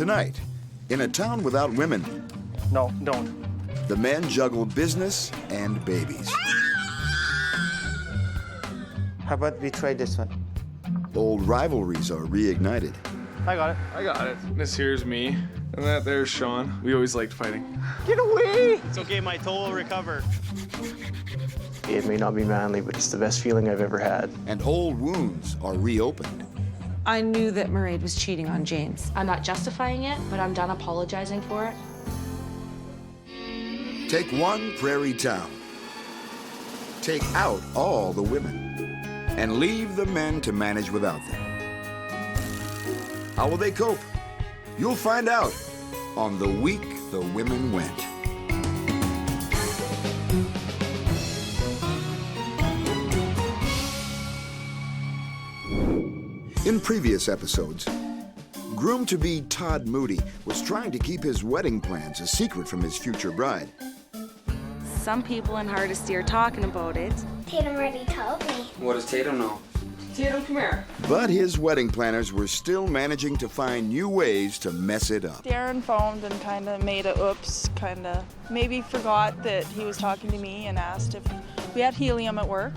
Tonight, in a town without women, No, don't. the men juggle business and babies. How about we try this one? Old rivalries are reignited. I got it. I got it. This here's me, and that there's Sean. We always liked fighting. Get away! It's okay, my toe will recover. It may not be manly, but it's the best feeling I've ever had. And old wounds are reopened. I knew that Mairead was cheating on James. I'm not justifying it, but I'm done apologizing for it. Take one prairie town. Take out all the women. And leave the men to manage without them. How will they cope? You'll find out on The Week the Women Went. In previous episodes, groom-to-be Todd Moody was trying to keep his wedding plans a secret from his future bride. Some people in Hardisty are talking about it. Tatum already told me. What does Tatum know? Tatum, come here. But his wedding planners were still managing to find new ways to mess it up. Darren phoned and kind of made a oops, kind of maybe forgot that he was talking to me and asked if we had helium at work.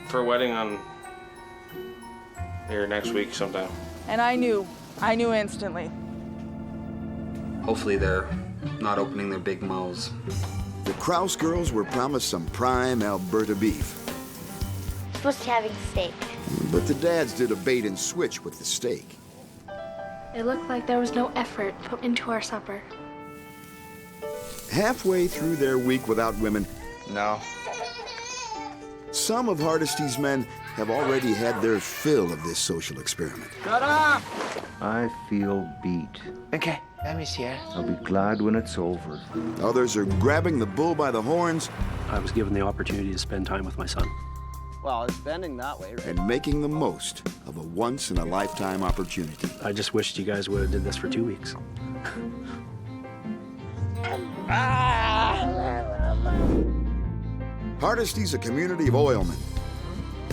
For a wedding on here next week sometime. And I knew instantly. Hopefully they're not opening their big mouths. The Krause girls were promised some prime Alberta beef. Supposed to be having steak. But the dads did a bait and switch with the steak. It looked like there was no effort put into our supper. Halfway through their week without women, No. some of Hardisty's men have already had their fill of this social experiment. I feel beat. Okay, let me see it. I'll be glad when it's over. Others are grabbing the bull by the horns I was given the opportunity to spend time with my son. Well, it's bending that way, right? and making the most of a once-in-a-lifetime opportunity. I just wished you guys would have did this for 2 weeks. Hardisty's a community of oilmen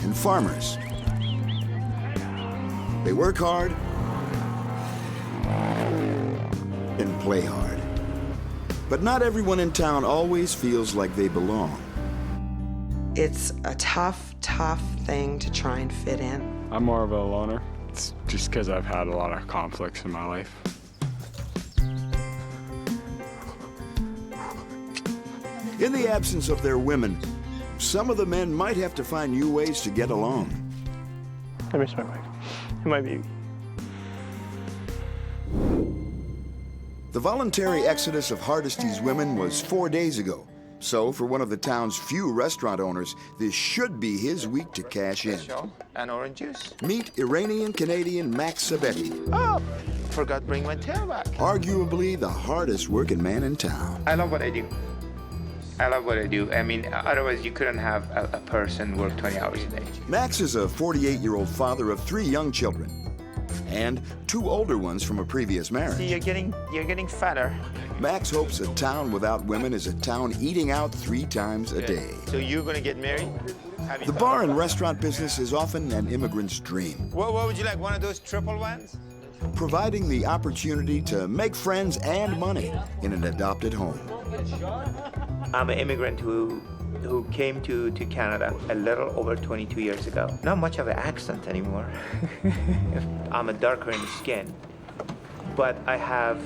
and farmers. They work hard and play hard. But not everyone in town always feels like they belong. It's a tough thing to try and fit in. I'm more of a loner. It's just because I've had a lot of conflicts in my life. In the absence of their women, some of the men might have to find new ways to get along. I miss my wife and my baby. The voluntary exodus of Hardisty's women was 4 days ago. So, for one of the town's few restaurant owners, this should be his week to cash in. And orange juice. Meet Iranian-Canadian Max Sabetti, Oh, forgot to bring my tail back. arguably the hardest working man in town. I love what I do. I mean, otherwise you couldn't have a person work 20 hours a day. Max is a 48-year-old father of 3 young children and 2 older ones from a previous marriage. See, you're getting fatter. Max hopes a town without women is a town eating out 3 times a day. So you're gonna get married? The bar and restaurant business is often an immigrant's dream, What would you like? One of those triple ones? providing the opportunity to make friends and money in an adopted home. I'm an immigrant who came to Canada a little over 22 years ago. Not much of an accent anymore. I'm a darker in skin, but I have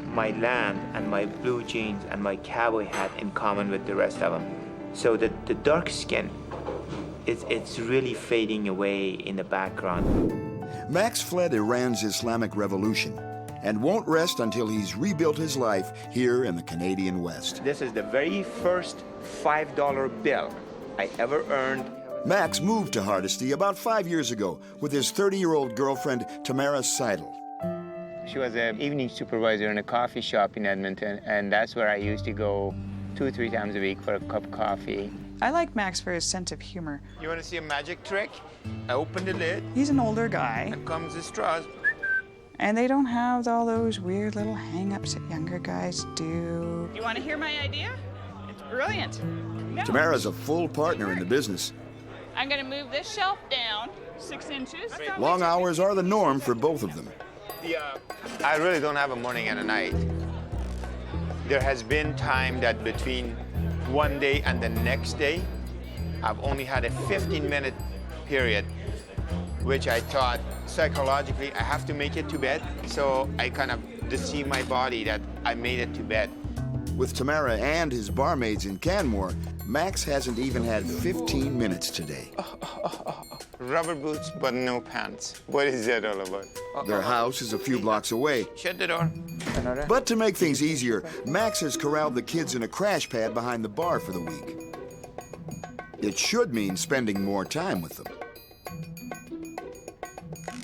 my land and my blue jeans and my cowboy hat in common with the rest of them. So the dark skin, it's really fading away in the background. Max fled Iran's Islamic Revolution and won't rest until he's rebuilt his life here in the Canadian West. This is the very first $5 bill I ever earned. Max moved to Hardisty about 5 years ago with his 30-year-old girlfriend, Tamara Seidel. She was an evening supervisor in a coffee shop in Edmonton, and that's where I used to go 2 or 3 times a week for a cup of coffee. I like Max for his sense of humor. You want to see a magic trick? I open the lid. He's an older guy, And comes the straws. and they don't have all those weird little hang-ups that younger guys do. You want to hear my idea? It's brilliant. No. Tamara's a full partner in the business. I'm going to move this shelf down 6 inches. Long hours are the norm for both of them. I really don't have a morning and a night. There has been time that between one day and the next day, I've only had a 15-minute period, which I thought psychologically I have to make it to bed. So I kind of deceive my body that I made it to bed. With Tamara and his barmaids in Canmore, Max hasn't even had 15 minutes today. Rubber boots, but no pants. What is that all about? Their house is a few blocks away. Shut the door. But to make things easier, Max has corralled the kids in a crash pad behind the bar for the week. It should mean spending more time with them.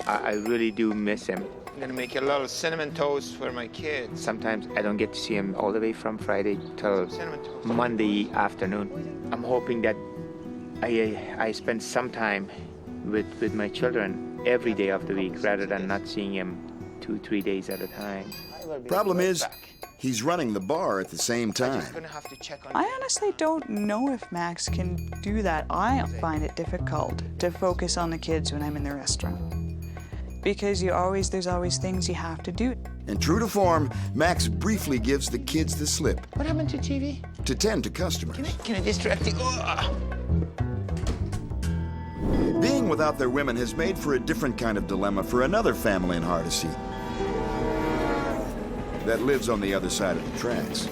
I really do miss him. I'm gonna make a little cinnamon toast for my kids. Sometimes I don't get to see him all the way from Friday till Monday afternoon. I'm hoping that I spend some time with my children every day of the week rather than not seeing him 2-3 days at a time. Problem is, he's running the bar at the same time. I honestly don't know if Max can do that. I find it difficult to focus on the kids when I'm in the restaurant. Because there's always things you have to do. And true to form, Max briefly gives the kids the slip. What happened to TV? To tend to customers. Can I distract you? Being without their women has made for a different kind of dilemma for another family in Hardisty that lives on the other side of the tracks.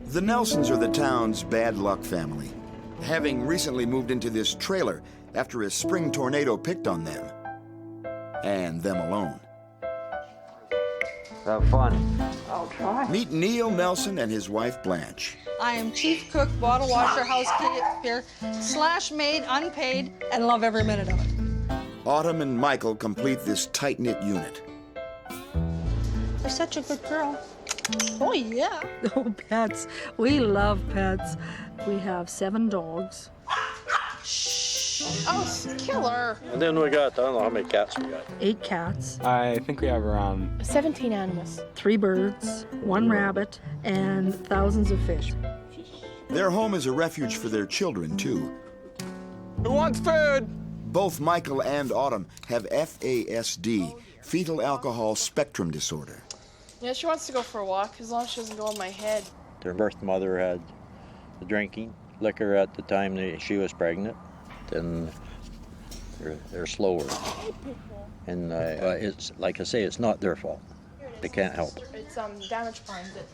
The Nelsons are the town's bad luck family, having recently moved into this trailer after a spring tornado picked on them. And them alone. Have fun. I'll try. Meet Neil Nelson and his wife Blanche. I am chief cook, bottle washer, housekeeper, / maid, unpaid, and love every minute of it. Autumn and Michael complete this tight-knit unit. You're such a good girl. Oh, yeah. Oh, pets. We love pets. We have 7 dogs. Oh, killer. And then we got, I don't know how many cats we got. 8 cats. I think we have around 17 animals. 3 birds, 1 rabbit, and thousands of fish. Their home is a refuge for their children, too. Who wants food? Both Michael and Autumn have FASD, fetal alcohol spectrum disorder. Yeah, she wants to go for a walk as long as she doesn't go on my head. Their birth mother had drinking liquor at the time that she was pregnant. Then they're slower. And it's like I say, it's not their fault. They can't help it. It's damage behind it.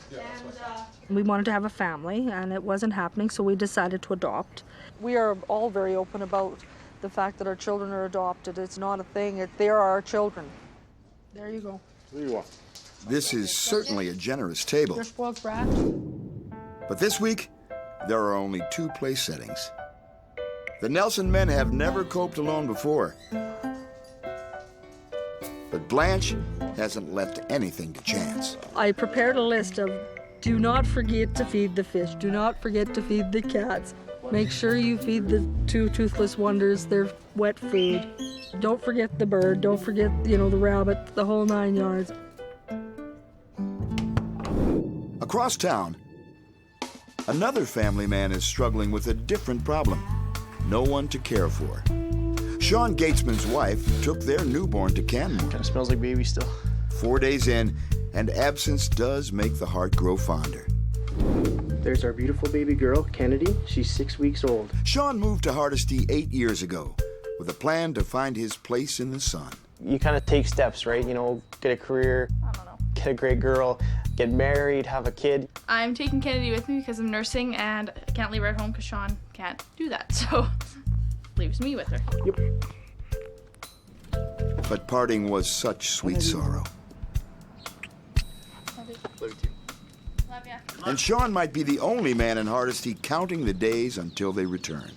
We wanted to have a family, and it wasn't happening, so we decided to adopt. We are all very open about the fact that our children are adopted. It's not a thing. They are our children. There you go. What do you want? This is certainly a generous table. You're spoiled brat. But this week, there are only 2 place settings. The Nelson men have never coped alone before. But Blanche hasn't left anything to chance. I prepared a list of do not forget to feed the fish, do not forget to feed the cats. Make sure you feed the 2 toothless wonders their wet food. Don't forget the bird, don't forget, the rabbit, the whole 9 yards. Across town, another family man is struggling with a different problem. No one to care for. Sean Gaetzman's wife took their newborn to Canmore. Kind of smells like baby still. 4 days in, and absence does make the heart grow fonder. There's our beautiful baby girl, Kennedy. She's 6 weeks old. Sean moved to Hardisty 8 years ago with a plan to find his place in the sun. You kind of take steps, right? Get a career, get a great girl, get married, have a kid. I'm taking Kennedy with me because I'm nursing and I can't leave her at home because Sean can't do that. So leaves me with her. Yep. But parting was such sweet sorrow. Love you. Love ya. And Sean might be the only man in Hardisty counting the days until they return.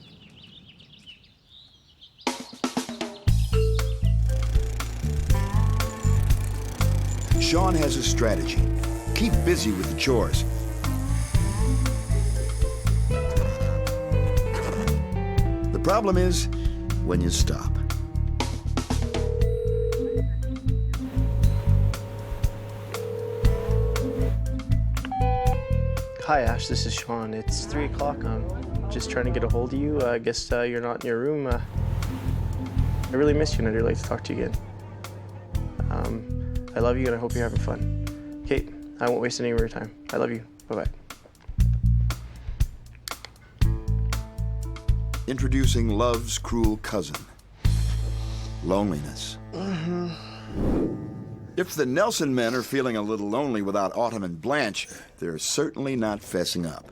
Sean has a strategy. Keep busy with the chores. The problem is when you stop. Hi, Ash, this is Sean. It's 3 o'clock. I'm just trying to get a hold of you. I guess you're not in your room. I really miss you and I'd really like to talk to you again. I love you and I hope you're having fun. Kate, I won't waste any of your time. I love you. Bye-bye. Introducing love's cruel cousin, loneliness. If the Nelson men are feeling a little lonely without Autumn and Blanche, they're certainly not fessing up.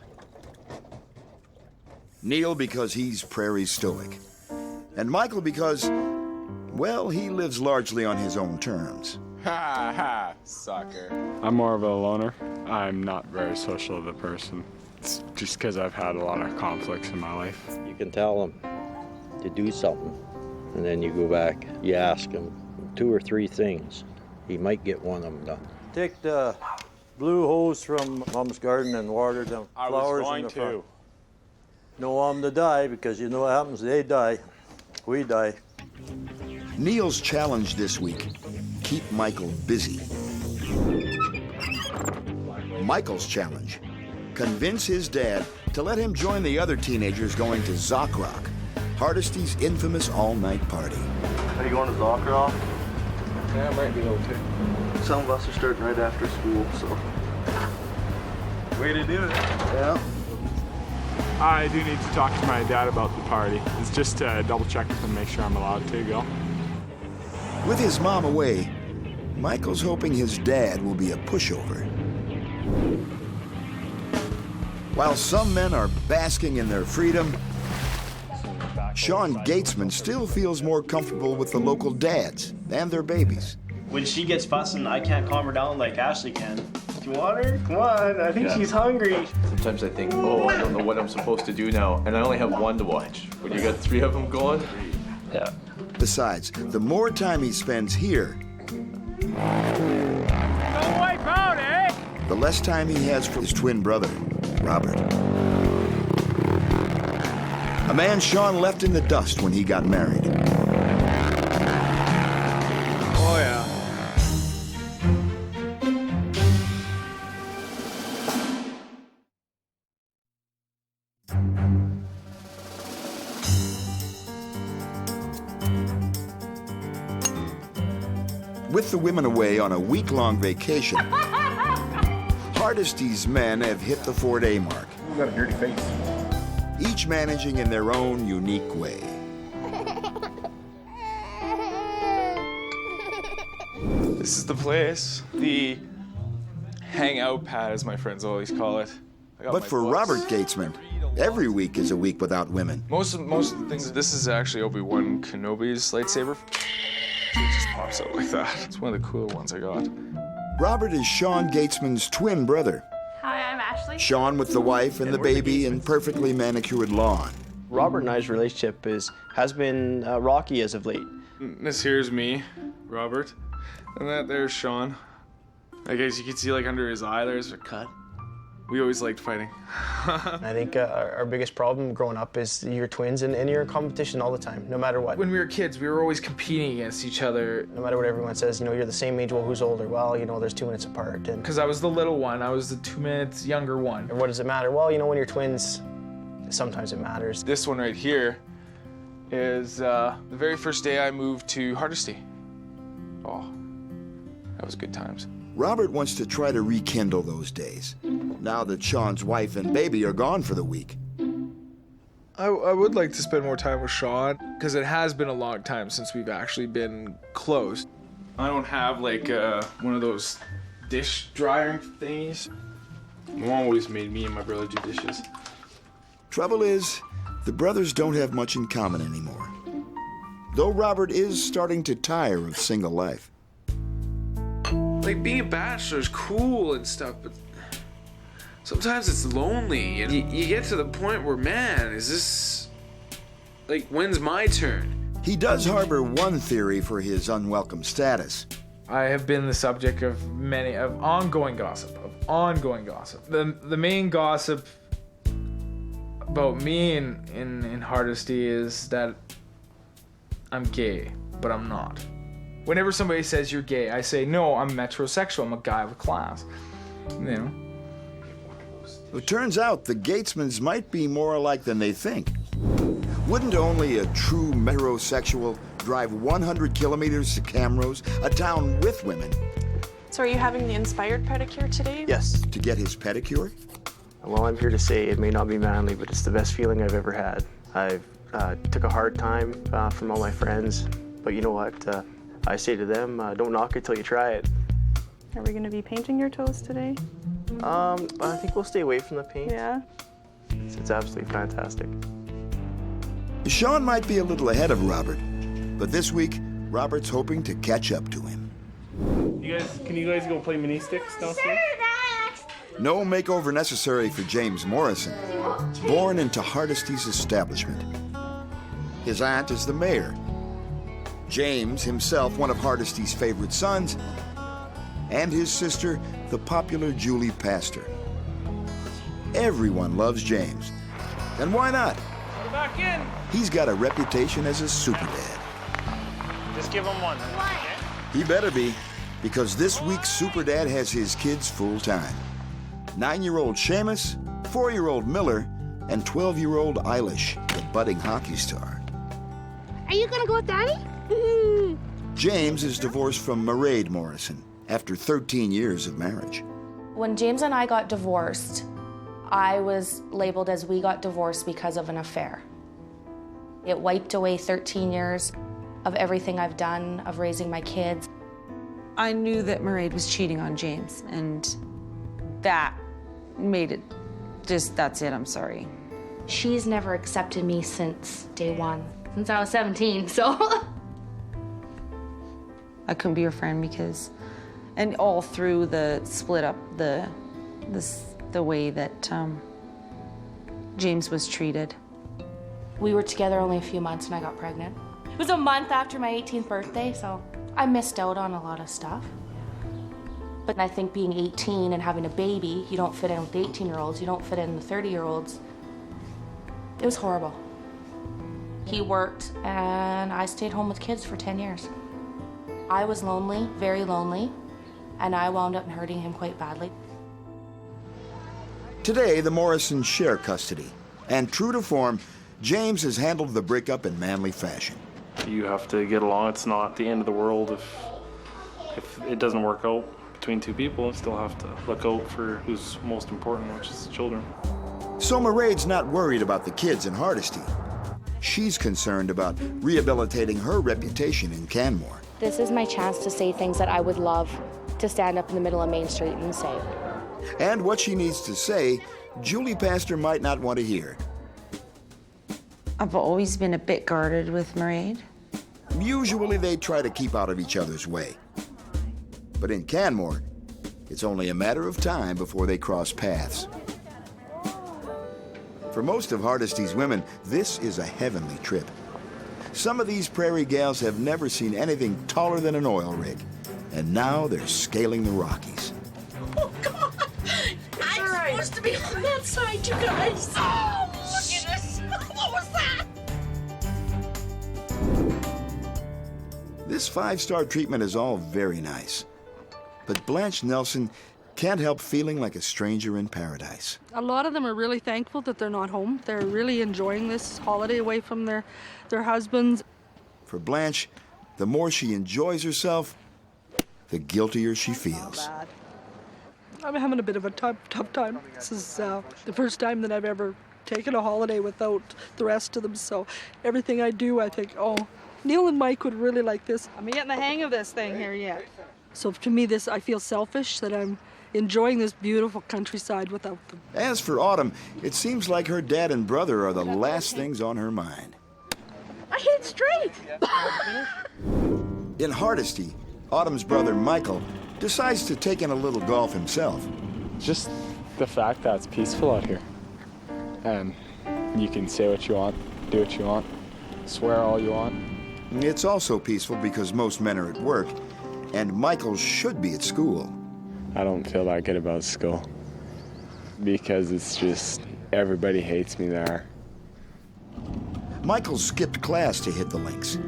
Neil because he's prairie stoic, and Michael because, well, he lives largely on his own terms. Ha ha, sucker. I'm more of a loner. I'm not very social of a person. It's just because I've had a lot of conflicts in my life. You can tell them to do something, and then you go back, you ask him 2 or 3 things. He might get one of them done. Take the blue hose from Mom's garden and water the flowers in the front. No want them to die, because you know what happens, they die. We die. Neil's challenge this week, keep Michael busy. Michael's challenge, convince his dad to let him join the other teenagers going to Zoc Rock, Hardisty's infamous all-night party. Are you going to Zoc Rock? Yeah, I might be able to. Some of us are starting right after school, so. Way to do it. Yeah. I do need to talk to my dad about the party. It's just to double check with him, make sure I'm allowed to go. With his mom away, Michael's hoping his dad will be a pushover. While some men are basking in their freedom, Sean Gaetzman still feels more comfortable with the local dads and their babies. When she gets fussing, I can't calm her down like Ashley can. Do you want her? Come on, I think she's hungry. Sometimes I think, oh, I don't know what I'm supposed to do now, and I only have one to watch. When you got 3 of them going, yeah. Besides, the more time he spends here, Don't wipe out, eh? the less time he has for his twin brother, Robert. A man Sean left in the dust when he got married. Oh, yeah. With the women away on a week-long vacation, Hardisty's men have hit the 4-day mark. You got a dirty face. Each managing in their own unique way. This is the place. The hangout pad, as my friends always call it. But for Robert Gaetzman, every week is a week without women. Most of the things, this is actually Obi-Wan Kenobi's lightsaber. It just pops out like that. It's one of the cooler ones I got. Robert is Sean Gaetzman's twin brother. Hi, I'm Ashley. Sean with the wife and the baby and perfectly manicured lawn. Robert and I's relationship has been rocky as of late. This here's me, Robert, and that there's Sean. I guess you can see like under his eye there's a cut. We always liked fighting. I think our biggest problem growing up is you're twins and you're in competition all the time, no matter what. When we were kids, we were always competing against each other. No matter what everyone says, you know, you're the same age, well, who's older? Well, you know, there's 2 minutes apart. Because I was the little one, I was the 2 minutes younger one. And what does it matter? Well, you know, when you're twins, sometimes it matters. This one right here is the very first day I moved to Hardisty. Oh, that was good times. Robert wants to try to rekindle those days, now that Sean's wife and baby are gone for the week. I would like to spend more time with Sean, because it has been a long time since we've actually been close. I don't have like one of those dish dryer thingies. Mom always made me and my brother do dishes. Trouble is, the brothers don't have much in common anymore. Though Robert is starting to tire of single life. Like, being a bachelor is cool and stuff, but sometimes it's lonely, and you get to the point where, man, is this, like, when's my turn? He does harbor one theory for his unwelcome status. I have been the subject of ongoing gossip. The main gossip about me in Hardisty is that I'm gay, but I'm not. Whenever somebody says you're gay, I say, no, I'm metrosexual. I'm a guy with class. You know? It turns out the Gaetzmans might be more alike than they think. Wouldn't only a true metrosexual drive 100 kilometers to Camrose, a town with women. So are you having the inspired pedicure today? Yes. To get his pedicure? Well, I'm here to say it may not be manly, but it's the best feeling I've ever had. I've took a hard time from all my friends, but you know what? I say to them, don't knock it till you try it. Are we going to be painting your toes today? I think we'll stay away from the paint. Yeah. It's absolutely fantastic. Sean might be a little ahead of Robert, but this week, Robert's hoping to catch up to him. Can you guys go play mini sticks downstairs? No makeover necessary for James Morrison, born into Hardisty's establishment. His aunt is the mayor. James, himself one of Hardisty's favorite sons, and his sister, the popular Julie Pastor. Everyone loves James. And why not? Go back in. He's got a reputation as a super dad. Just give him one. He better be, because this week's super dad has his kids full time. 9-year-old Seamus, 4-year-old Miller, and 12-year-old Eilish, the budding hockey star. Are you gonna go with Daddy? James is divorced from Mairead Morrison after 13 years of marriage. When James and I got divorced, I was labeled as we got divorced because of an affair. It wiped away 13 years of everything I've done, of raising my kids. I knew that Mairead was cheating on James, and that made it just, that's it, I'm sorry. She's never accepted me since day one, since I was 17, so. I couldn't be her friend because, and all through the split up, the way that James was treated. We were together only a few months and I got pregnant. It was a month after my 18th birthday, so I missed out on a lot of stuff. But I think being 18 and having a baby, you don't fit in with the 18-year-olds, you don't fit in the 30-year-olds. It was horrible. He worked and I stayed home with kids for 10 years. I was lonely, very lonely, and I wound up hurting him quite badly. Today, the Morrisons share custody, and true to form, James has handled the breakup in manly fashion. You have to get along. It's not the end of the world if it doesn't work out between two people. You still have to look out for who's most important, which is the children. So Mairead's not worried about the kids in Hardisty. She's concerned about rehabilitating her reputation in Canmore. This is my chance to say things that I would love to stand up in the middle of Main Street and say. And what she needs to say, Julie Pastor might not want to hear. I've always been a bit guarded with Mairead. Usually they try to keep out of each other's way. But in Canmore, it's only a matter of time before they cross paths. For most of Hardisty's women, this is a heavenly trip. Some of these prairie gals have never seen anything taller than an oil rig, and now they're scaling the Rockies. Oh, God! I'm supposed to be on that side, you guys! Oh, look at this! What was that? This 5-star treatment is all very nice, but Blanche Nelson can't help feeling like a stranger in paradise. A lot of them are really thankful that they're not home. They're really enjoying this holiday away from their husbands. For Blanche, the more she enjoys herself, the guiltier she feels. I'm having a bit of a tough time. This is the first time that I've ever taken a holiday without the rest of them, so everything I do, I think, oh, Neil and Mike would really like this. I'm getting the hang of this thing here yet. So to me, I feel selfish that I'm enjoying this beautiful countryside without them. As for Autumn, it seems like her dad and brother are the last things on her mind. I hit straight! In Hardisty, Autumn's brother Michael decides to take in a little golf himself. Just the fact that it's peaceful out here. And you can say what you want, do what you want, swear all you want. It's also peaceful because most men are at work, and Michael should be at school. I don't feel that good about school because it's just everybody hates me there. Michael skipped class to hit the links,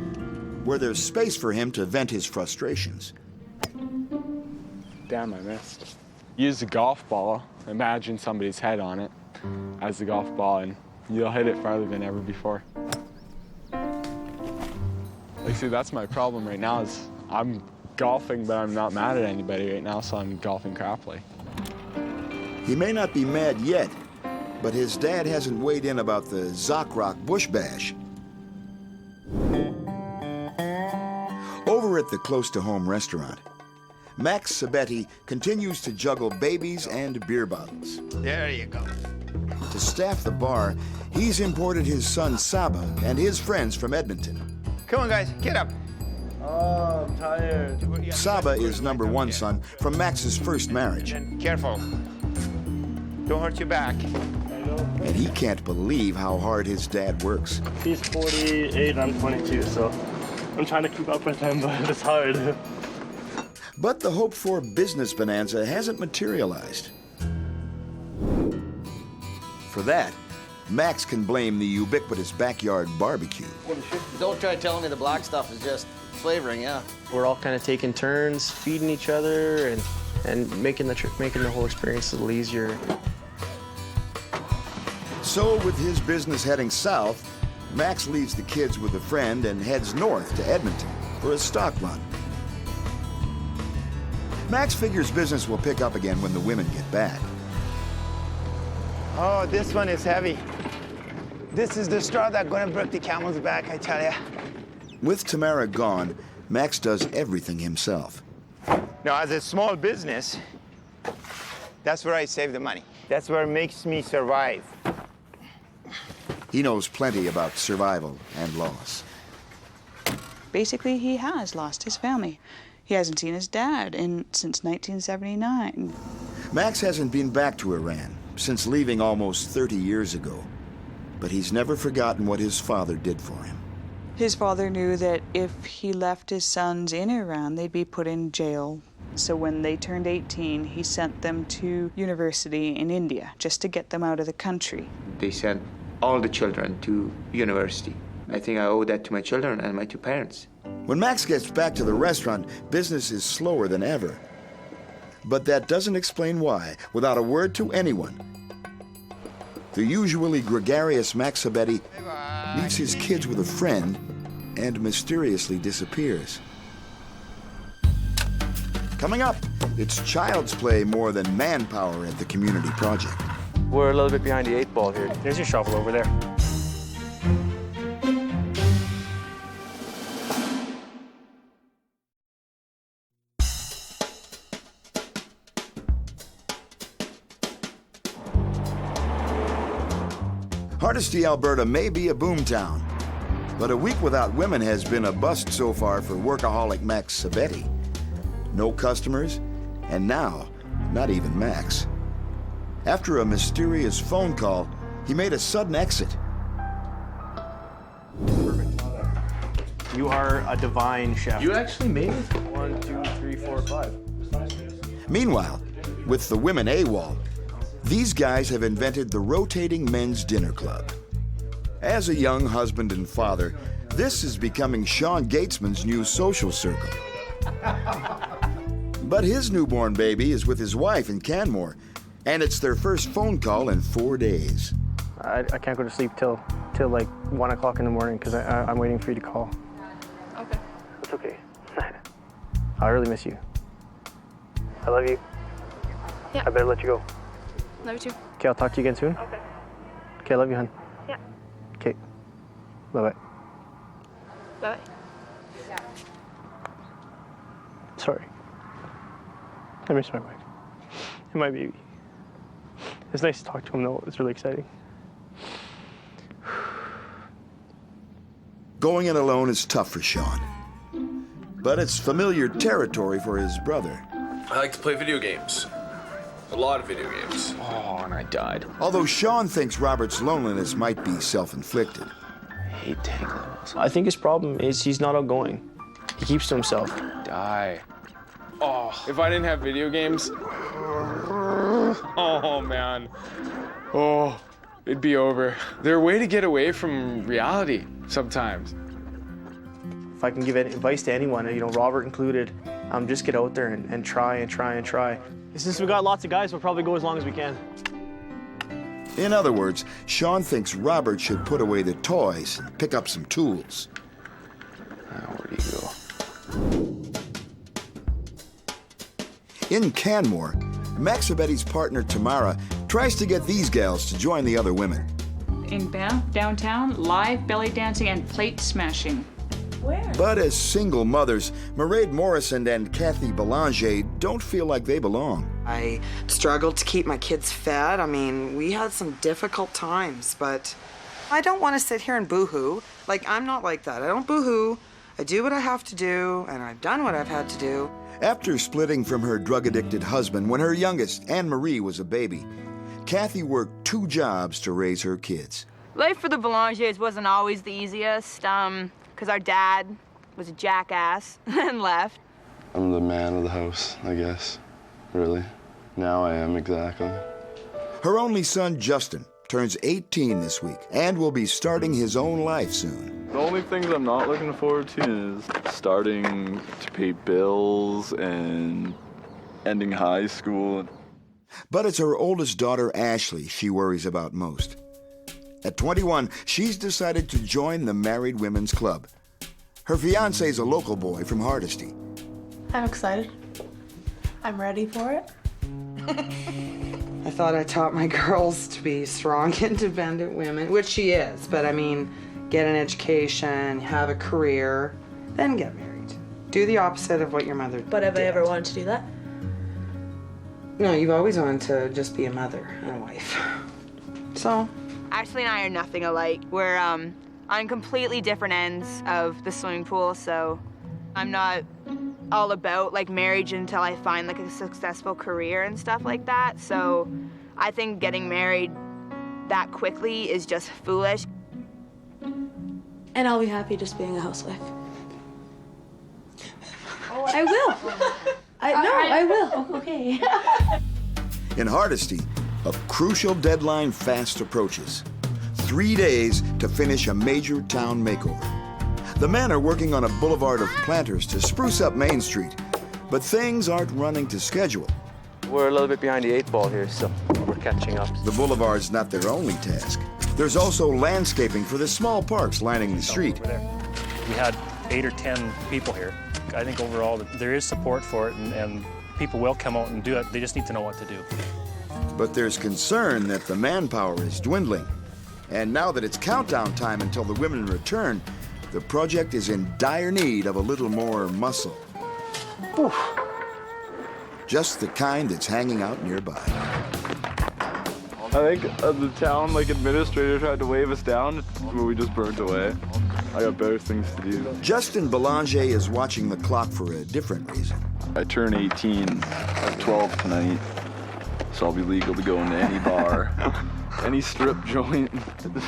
where there's space for him to vent his frustrations. Damn, I missed. Use the golf ball. Imagine somebody's head on it as the golf ball, and you'll hit it farther than ever before. Like, see, that's my problem right now is I'm golfing, but I'm not mad at anybody right now, so I'm golfing crappily. He may not be mad yet, but his dad hasn't weighed in about the Zockrock Bush Bash. Over at the close-to-home restaurant, Max Sabetti continues to juggle babies and beer bottles. There you go. To staff the bar, he's imported his son Saba and his friends from Edmonton. Come on, guys, get up. Oh, I'm tired. Saba is number one son from Max's first marriage. Careful. Don't hurt your back. And he can't believe how hard his dad works. He's 48, I'm 22, so I'm trying to keep up with him, but it's hard. But the hoped-for business bonanza hasn't materialized. For that, Max can blame the ubiquitous backyard barbecue. Don't try telling me the black stuff is just flavoring, yeah. We're all kind of taking turns, feeding each other, and making the whole experience a little easier. So, with his business heading south, Max leaves the kids with a friend and heads north to Edmonton for a stock run. Max figures business will pick up again when the women get back. Oh, this one is heavy. This is the straw that's gonna break the camel's back, I tell ya. With Tamara gone, Max does everything himself. Now, as a small business, that's where I save the money. That's where it makes me survive. He knows plenty about survival and loss. Basically, he has lost his family. He hasn't seen his dad since 1979. Max hasn't been back to Iran since leaving almost 30 years ago, but he's never forgotten what his father did for him. His father knew that if he left his sons in Iran, they'd be put in jail. So when they turned 18, he sent them to university in India just to get them out of the country. They sent all the children to university. I think I owe that to my children and my two parents. When Max gets back to the restaurant, business is slower than ever. But that doesn't explain why, without a word to anyone, the usually gregarious Max Sabetti leaves his kids with a friend and mysteriously disappears. Coming up, it's child's play more than manpower at the community project. We're a little bit behind the 8 ball here. There's your shovel over there. Hardisty, Alberta may be a boomtown, but a week without women has been a bust so far for workaholic Max Sabetti. No customers, and now, not even Max. After a mysterious phone call, he made a sudden exit. You are a divine chef. You actually made it? 1, 2, 3, 4, 5. Meanwhile, with the women AWOL, these guys have invented the rotating men's dinner club. As a young husband and father, this is becoming Sean Gaetzman's new social circle. But his newborn baby is with his wife in Canmore, and it's their first phone call in 4 days. I can't go to sleep till like 1 o'clock in the morning because I'm waiting for you to call. Okay. It's okay. I really miss you. I love you. Yeah. I better let you go. Love you too. Okay, I'll talk to you again soon. Okay. Okay, I love you, hon. Yeah. Okay. Bye-bye. Bye. Sorry. I miss my wife and my baby. It's nice to talk to him, though. It's really exciting. Going it alone is tough for Sean, but it's familiar territory for his brother. I like to play video games. A lot of video games. Oh, and I died. Although Sean thinks Robert's loneliness might be self-inflicted. I hate tangling. I think his problem is he's not outgoing. He keeps to himself. Die. Oh, if I didn't have video games, oh man, oh, it'd be over. They're a way to get away from reality sometimes. If I can give advice to anyone, Robert included, just get out there and try and try and try. Since we got lots of guys, we'll probably go as long as we can. In other words, Sean thinks Robert should put away the toys and pick up some tools. Where do you go? In Canmore, Maxabetti's partner Tamara tries to get these gals to join the other women. In Banff, downtown, live belly dancing and plate smashing. Where? But as single mothers, Mairead Morrison and Kathy Belanger don't feel like they belong. I struggled to keep my kids fed. I mean, we had some difficult times, but I don't want to sit here and boo-hoo. Like, I'm not like that. I don't boo-hoo. I do what I have to do, and I've done what I've had to do. After splitting from her drug-addicted husband when her youngest, Anne-Marie, was a baby, Kathy worked 2 jobs to raise her kids. Life for the Belangers wasn't always the easiest, because our dad was a jackass and left. I'm the man of the house, I guess. Really. Now I am, exactly. Her only son, Justin, turns 18 this week and will be starting his own life soon. The only things I'm not looking forward to is starting to pay bills and ending high school. But it's her oldest daughter, Ashley, she worries about most. At 21, she's decided to join the Married Women's Club. Her fiancé's a local boy from Hardisty. I'm excited. I'm ready for it. I thought I taught my girls to be strong, independent women, which she is, but I mean, get an education, have a career, then get married. Do the opposite of what your mother did. But have I ever wanted to do that? No, you've always wanted to just be a mother and a wife. So? Ashley and I are nothing alike. We're on completely different ends of the swimming pool, so I'm not all about like marriage until I find like a successful career and stuff like that. So I think getting married that quickly is just foolish. And I'll be happy just being a housewife. I will. I will. Okay. In Hardisty, a crucial deadline fast approaches. 3 days to finish a major town makeover. The men are working on a boulevard of planters to spruce up Main Street, but things aren't running to schedule. We're a little bit behind the 8 ball here, so we're catching up. The boulevard's not their only task. There's also landscaping for the small parks lining the street. We had 8 or 10 people here. I think overall there is support for it, and people will come out and do it. They just need to know what to do. But there's concern that the manpower is dwindling. And now that it's countdown time until the women return, the project is in dire need of a little more muscle. Oof. Just the kind that's hanging out nearby. I think the town administrator tried to wave us down, but we just burnt away. I got better things to do. Justin Belanger is watching the clock for a different reason. I turn 18 at 12 tonight, so I'll be legal to go into any bar, any strip joint,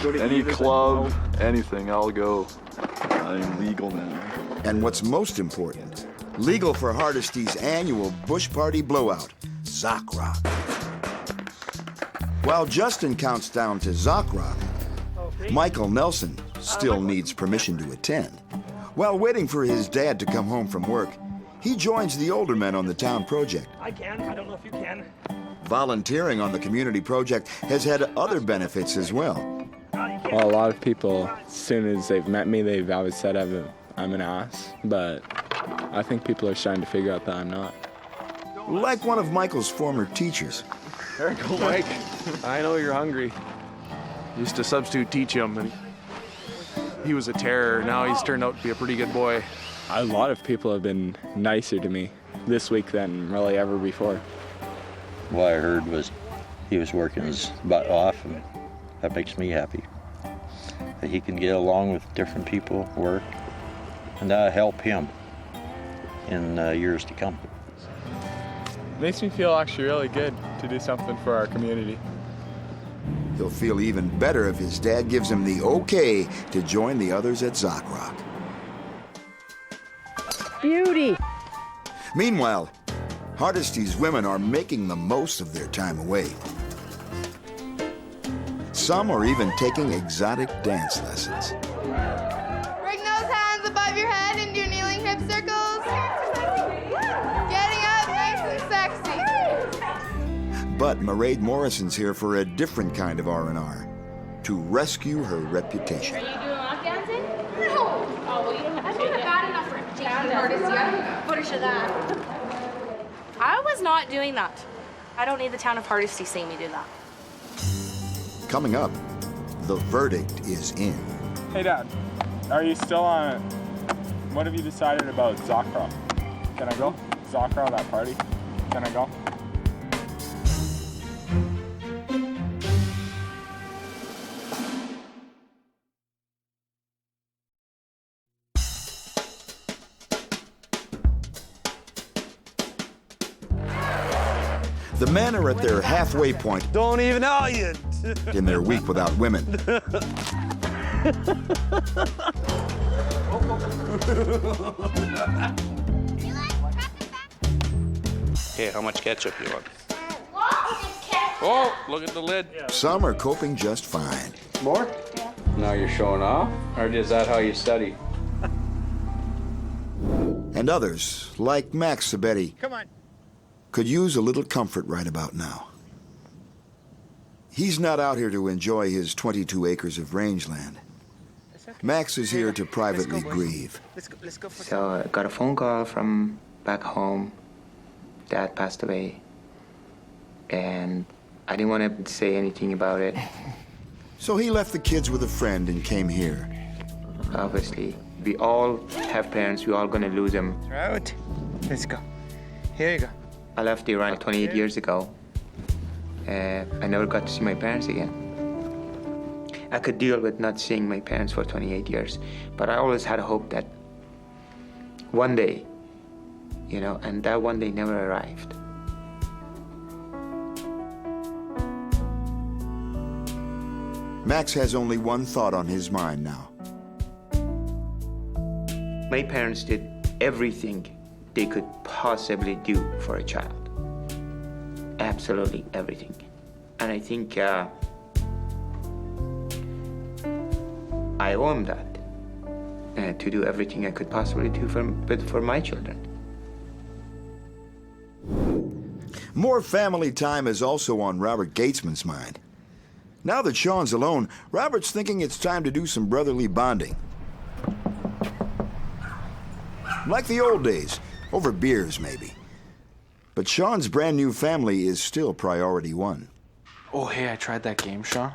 any club, anything, I'll go. I'm legal now. And what's most important, legal for Hardisty's annual Bush Party blowout, Zoc Rock. While Justin counts down to Zoc Rock, Michael Nelson still needs permission to attend. While waiting for his dad to come home from work, he joins the older men on the town project. I can. I don't know if you can. Volunteering on the community project has had other benefits as well. Well, a lot of people, as soon as they've met me, they've always said I'm an ass, but I think people are starting to figure out that I'm not. Like one of Michael's former teachers. There you go, Mike. I know you're hungry. Used to substitute teach him, and he was a terror. Now he's turned out to be a pretty good boy. A lot of people have been nicer to me this week than really ever before. What I heard was he was working his butt off, and that makes me happy. That he can get along with different people, work, and that'll help him in years to come. Makes me feel actually really good to do something for our community. He'll feel even better if his dad gives him the okay to join the others at Zoc Rock. Beauty. Meanwhile, Hardisty's women are making the most of their time away. Some are even taking exotic dance lessons. Bring those hands above your head and do kneeling hip circles. Getting up nice and sexy. But Mairead Morrison's here for a different kind of R&R, to rescue her reputation. Are you doing lap dancing? No. Oh, well, you don't have to. to that. I was not doing that. I don't need the town of Hardisty seeing me do that. Coming up, the verdict is in. Hey, Dad, are you still on? What have you decided about Zakra? Can I go? Zakra, that party? Can I go? The men are at their halfway point. Don't even know you. In their week without women. Hey, how much ketchup you want? Oh, look at the lid. Some are coping just fine. More? Yeah. Now you're showing off? Or is that how you study? And others, like Max Sabetti, Come on. could use a little comfort right about now. He's not out here to enjoy his 22 acres of rangeland. Max is here to privately grieve. So I got a phone call from back home. Dad passed away. And I didn't want to say anything about it. So he left the kids with a friend and came here. Obviously, we all have parents. We're all going to lose them. Out. Let's go. Here you go. I left Iran 28 years ago. I never got to see my parents again. I could deal with not seeing my parents for 28 years, but I always had a hope that one day, you know, and that one day never arrived. Max has only one thought on his mind now. My parents did everything they could possibly do for a child. Absolutely everything. And I think I owe them that, to do everything I could possibly do for my children. More family time is also on Robert Gaetzman's mind. Now that Sean's alone, Robert's thinking it's time to do some brotherly bonding. Like the old days, over beers maybe. But Sean's brand new family is still priority one. Oh, hey, I tried that game, Sean.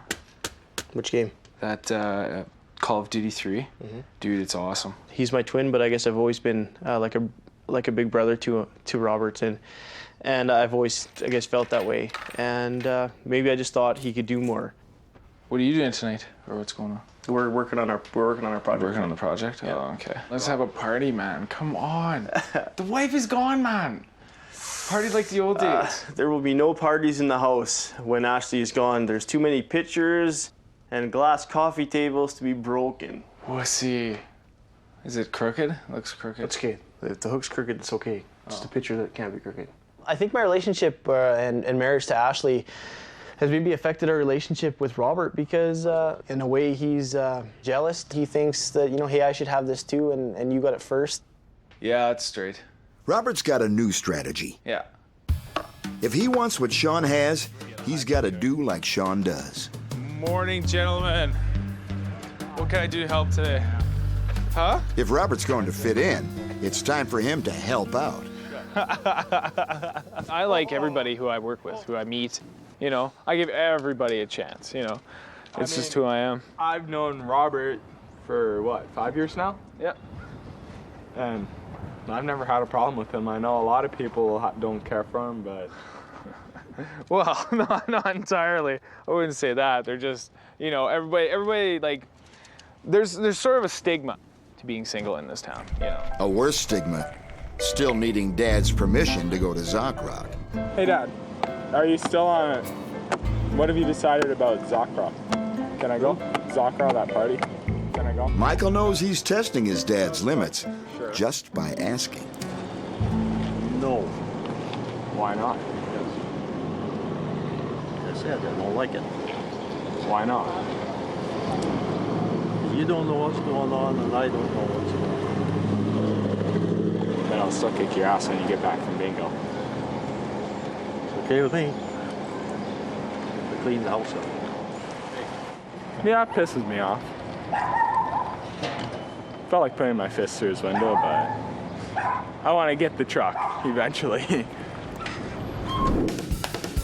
Which game? That Call of Duty 3. Mm-hmm. Dude, it's awesome. He's my twin, but I guess I've always been like a big brother to Robert, and I've always, I guess, felt that way. And maybe I just thought he could do more. What are you doing tonight, or what's going on? We're working on our project. Working on the project? Yeah. Oh, okay. Let's have a party, man. Come on. The wife is gone, man. Party like the old days. There will be no parties in the house when Ashley is gone. There's too many pictures and glass coffee tables to be broken. Wussy. Is it crooked? Looks crooked. It's okay. If the hook's crooked, it's okay. Just a picture that can't be crooked. I think my relationship and marriage to Ashley has maybe affected our relationship with Robert because in a way he's jealous. He thinks that, you know, hey, I should have this too, and you got it first. Yeah, that's straight. Robert's got a new strategy. Yeah. If he wants what Sean has, he's got to do like Sean does. Morning, gentlemen. What can I do to help today? Huh? If Robert's going to fit in, it's time for him to help out. I like everybody who I work with, who I meet. You know, I give everybody a chance, you know. It's just who I am. I've known Robert for, what, 5 years now? Yep. And I've never had a problem with him. I know a lot of people don't care for him, but... Well, no, not entirely. I wouldn't say that. They're just, you know, everybody like, there's sort of a stigma to being single in this town, you know. A worse stigma, still needing Dad's permission to go to Zakra. Hey, Dad, are you still on... What have you decided about Zakra? Can I go? Zakra, that party? Can I go? Michael knows he's testing his dad's limits just by asking. No. Why not? I said I don't like it. Why not? You don't know what's going on, and I don't know what's going on. Then I'll still kick your ass when you get back from bingo. It's okay with me. I clean the house up. Yeah, it pisses me off. Felt like putting my fist through his window, but I want to get the truck eventually.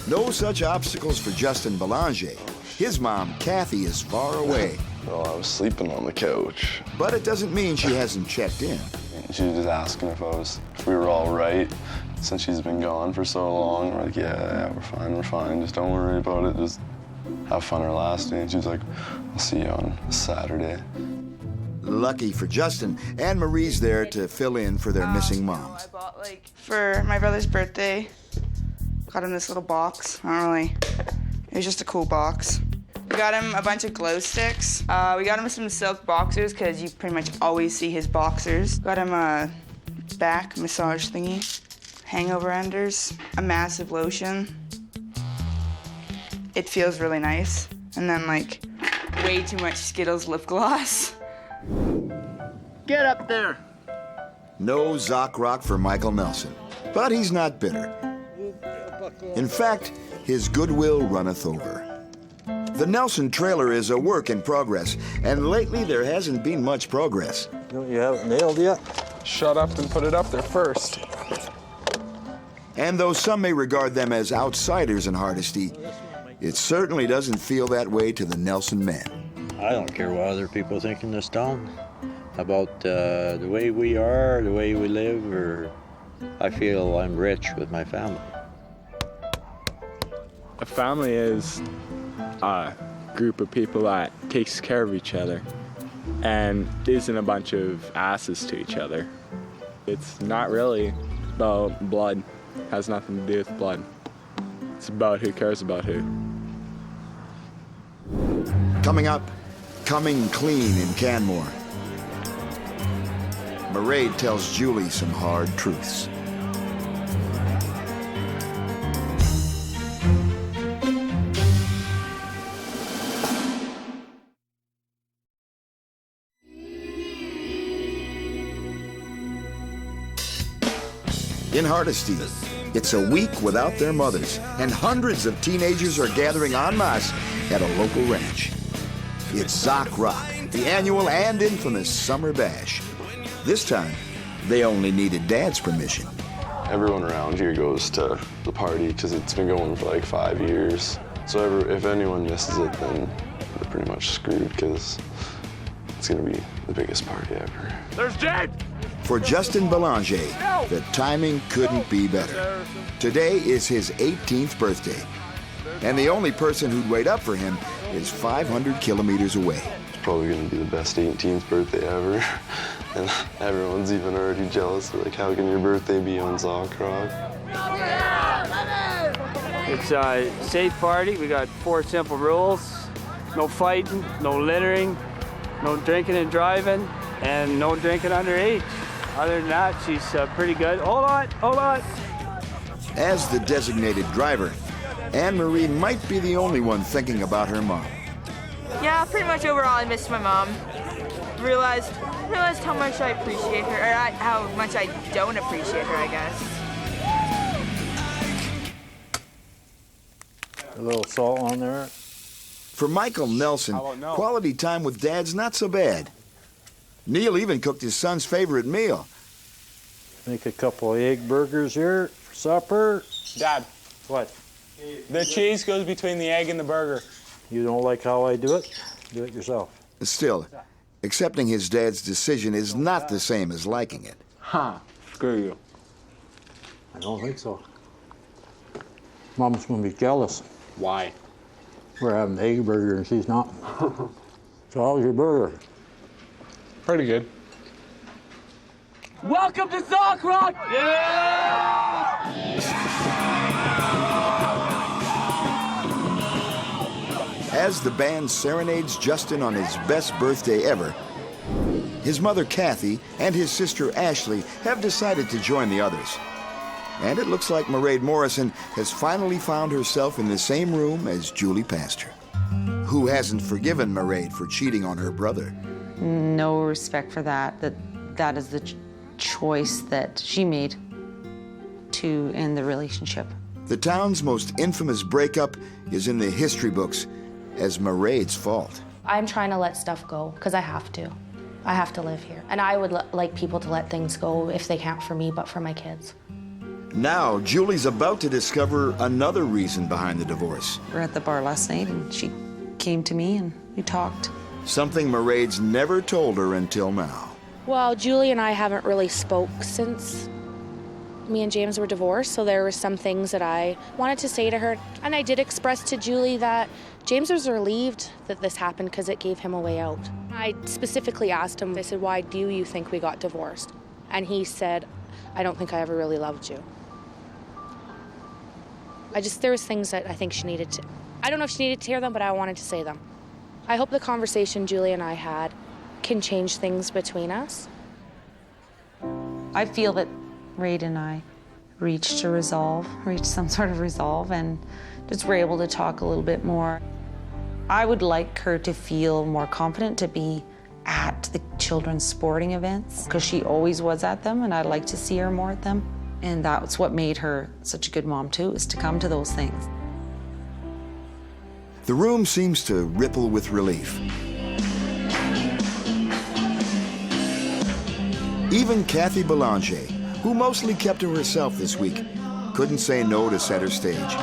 No such obstacles for Justin Belanger. His mom, Kathy, is far away. Well, I was sleeping on the couch. But it doesn't mean she hasn't checked in. She was just asking if we were all right, since she's been gone for so long. We're like, yeah, we're fine. Just don't worry about it. Just have fun our last day. And she's like, I'll see you on Saturday. Lucky for Justin, Anne Marie's there to fill in for their missing moms. I bought, for my brother's birthday, got him this little box. It was just a cool box. We got him a bunch of glow sticks. We got him some silk boxers, because you pretty much always see his boxers. Got him a back massage thingy, hangover enders, a massive lotion. It feels really nice. And then, way too much Skittles lip gloss. Get up there. No Zoc Rock for Michael Nelson, but he's not bitter. In fact, his goodwill runneth over. The Nelson trailer is a work in progress, and lately there hasn't been much progress. You haven't nailed yet? Shut up and put it up there first. And though some may regard them as outsiders in Hardisty, it certainly doesn't feel that way to the Nelson men. I don't care what other people think in this town about the way we are, the way we live, or I feel I'm rich with my family. A family is a group of people that takes care of each other and isn't a bunch of asses to each other. It's not really about blood. It has nothing to do with blood. It's about who cares about who. Coming up, coming clean in Canmore. Mairead tells Julie some hard truths. In Hardisty, it's a week without their mothers, and hundreds of teenagers are gathering en masse at a local ranch. It's Zoc Rock, the annual and infamous summer bash. This time, they only needed Dad's permission. Everyone around here goes to the party because it's been going for 5 years. So if anyone misses it, then they're pretty much screwed because it's going to be the biggest party ever. There's Jed! For Justin Belanger, the timing couldn't be better. Today is his 18th birthday, and the only person who'd wait up for him is 500 kilometers away. It's probably going to be the best 18th birthday ever, and everyone's even already jealous. They're like, how can your birthday be on Zoc Rock? It's a safe party. We got 4 simple rules. No fighting, no littering, no drinking and driving, and no drinking underage. Other than that, she's pretty good. Hold on. As the designated driver, Anne Marie might be the only one thinking about her mom. Yeah, pretty much overall, I missed my mom. Realized how much I appreciate her, or how much I don't appreciate her, I guess. A little salt on there. For Michael Nelson, quality time with Dad's not so bad. Neil even cooked his son's favorite meal. Make a couple of egg burgers here for supper. Dad. What? The cheese goes between the egg and the burger. You don't like how I do it? Do it yourself. Still, accepting his dad's decision is not the same as liking it. Huh. Screw you. I don't think so. Mom's gonna be jealous. Why? We're having the egg burger and she's not. So how's your burger? Pretty good. Welcome to Zoc Rock! As the band serenades Justin on his best birthday ever, his mother Kathy and his sister Ashley have decided to join the others. And it looks like Mairead Morrison has finally found herself in the same room as Julie Pastor. Who hasn't forgiven Mairead for cheating on her brother? No respect for that. That is the choice that she made to end the relationship. The town's most infamous breakup is in the history books as Mairead's fault. I'm trying to let stuff go because I have to. I have to live here. And I would like people to let things go if they can't for me, but for my kids. Now, Julie's about to discover another reason behind the divorce. We were at the bar last night and she came to me and we talked. Something Mairead's never told her until now. Well, Julie and I haven't really spoke since me and James were divorced, so there were some things that I wanted to say to her. And I did express to Julie that James was relieved that this happened because it gave him a way out. I specifically asked him, I said, why do you think we got divorced? And he said, I don't think I ever really loved you. There was things that I think she needed to, I don't know if she needed to hear them, but I wanted to say them. I hope the conversation Julie and I had can change things between us. I feel that Raid and I reached some sort of resolve, and just were able to talk a little bit more. I would like her to feel more confident to be at the children's sporting events, because she always was at them, and I'd like to see her more at them. And that's what made her such a good mom too, is to come to those things. The room seems to ripple with relief. Even Kathy Belanger, who mostly kept to herself this week, couldn't say no to center stage.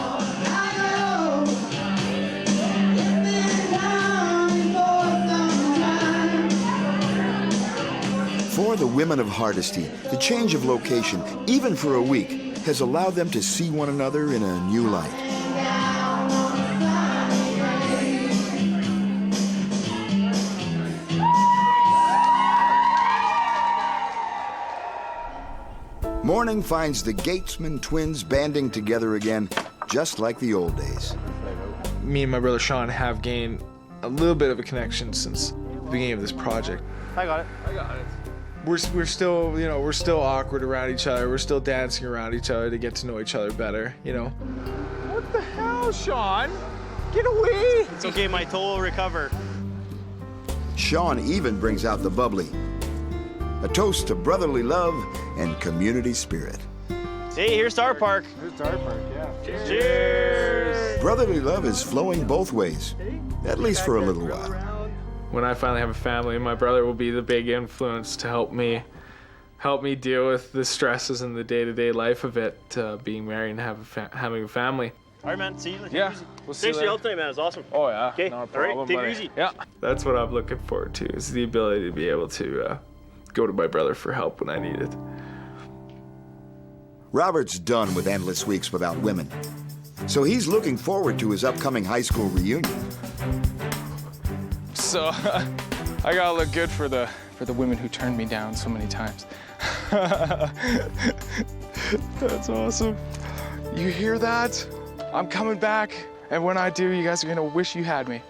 For the women of Hardisty, the change of location, even for a week, has allowed them to see one another in a new light. Morning finds the Gaetzman twins banding together again, just like the old days. Me and my brother Sean have gained a little bit of a connection since the beginning of this project. I got it. We're still, you know, we're still awkward around each other. We're still dancing around each other to get to know each other better, you know. What the hell, Sean? Get away! It's okay, my toe will recover. Sean even brings out the bubbly. A toast to brotherly love and community spirit. See, here's Star Park. Here's Star Park, yeah. Cheers! Brotherly love is flowing both ways, at least for a little while. When I finally have a family, my brother will be the big influence to help me deal with the stresses in the day-to-day life of it, being married and having a family. All right, man. See you. Yeah. We'll see you Thanks for the help today, man. It was awesome. Oh, yeah. Okay. Not a All problem, right. Take buddy. it easy. Yeah. That's what I'm looking forward to, is the ability to be able to go to my brother for help when I need it. Robert's done with endless weeks without women, so he's looking forward to his upcoming high school reunion. So, I gotta look good for the women who turned me down so many times. That's awesome. You hear that? I'm coming back, and when I do, you guys are gonna wish you had me.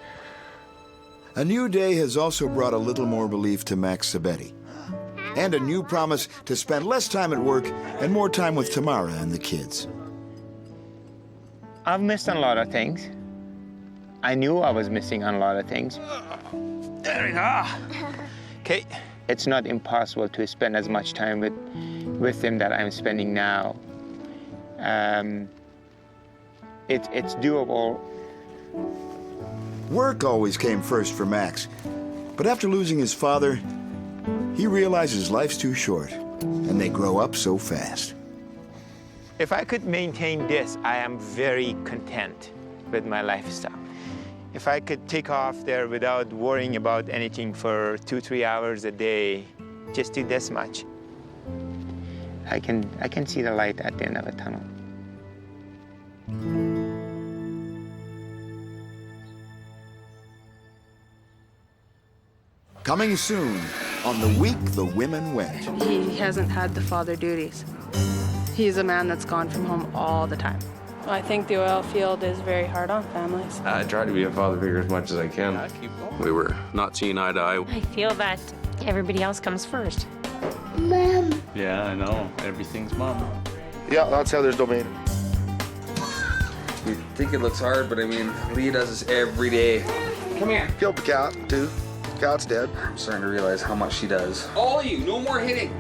A new day has also brought a little more relief to Max Sabetti, and a new promise to spend less time at work and more time with Tamara and the kids. I've missed a lot of things. I knew I was missing a lot of things. There we go. Okay. It's not impossible to spend as much time with them that I'm spending now. It's doable. Work always came first for Max, but after losing his father, he realizes life's too short, and they grow up so fast. If I could maintain this, I am very content with my lifestyle. If I could take off there without worrying about anything for 2-3 hours a day, just do this much, I can see the light at the end of a tunnel. Coming soon on The Week the Women Went. He hasn't had the father duties. He's a man that's gone from home all the time. I think the oil field is very hard on families. I try to be a father figure as much as I can. We were not seeing eye to eye. I feel that everybody else comes first. Mom. Yeah, I know. Everything's mom. Yeah, that's how there's domain. You think it looks hard, but I mean, Lee does this every day. Come here. Killed the cat, too. Cat's dead. I'm starting to realize how much she does. All of you, no more hitting.